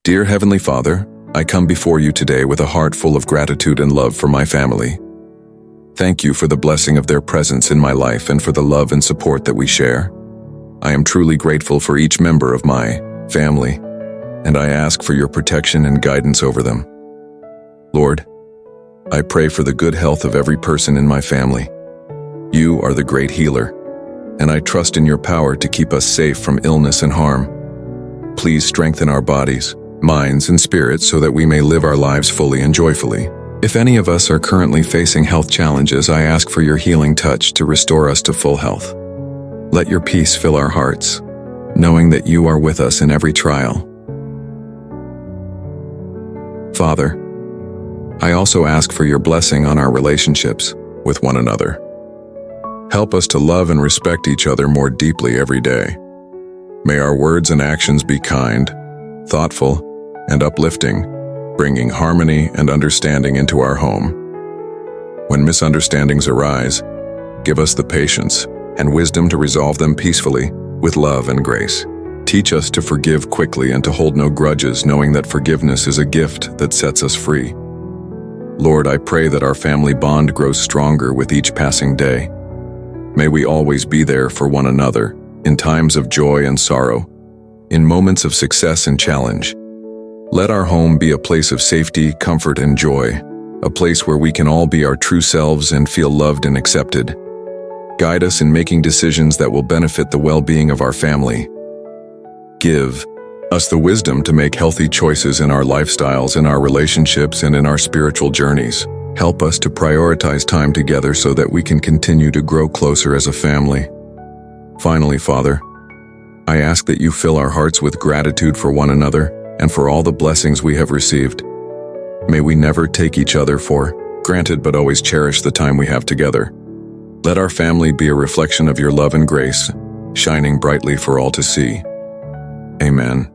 Dear Heavenly Father, I come before you today with a heart full of gratitude and love for my family. Thank you for the blessing of their presence in my life and for the love and support that we share. I am truly grateful for each member of my family, and I ask for your protection and guidance over them. Lord, I pray for the good health of every person in my family. You are the great healer, and I trust in your power to keep us safe from illness and harm. Please strengthen our bodies, minds, and spirits so that we may live our lives fully and joyfully. If any of us are currently facing health challenges, I ask for your healing touch to restore us to full health. Let your peace fill our hearts, knowing that you are with us in every trial. Father, I also ask for your blessing on our relationships with one another. Help us to love and respect each other more deeply every day. May our words and actions be kind, thoughtful, and uplifting, bringing harmony and understanding into our home. When misunderstandings arise, give us the patience and wisdom to resolve them peacefully with love and grace. Teach us to forgive quickly and to hold no grudges, knowing that forgiveness is a gift that sets us free. Lord, I pray that our family bond grows stronger with each passing day. May we always be there for one another, in times of joy and sorrow, in moments of success and challenge. Let our home be a place of safety, comfort, and joy, a place where we can all be our true selves and feel loved and accepted. Guide us in making decisions that will benefit the well-being of our family. Give us the wisdom to make healthy choices in our lifestyles, in our relationships, and in our spiritual journeys. Help us to prioritize time together so that we can continue to grow closer as a family. Finally, Father, I ask that you fill our hearts with gratitude for one another and for all the blessings we have received. May we never take each other for granted, but always cherish the time we have together. Let our family be a reflection of your love and grace, shining brightly for all to see. Amen.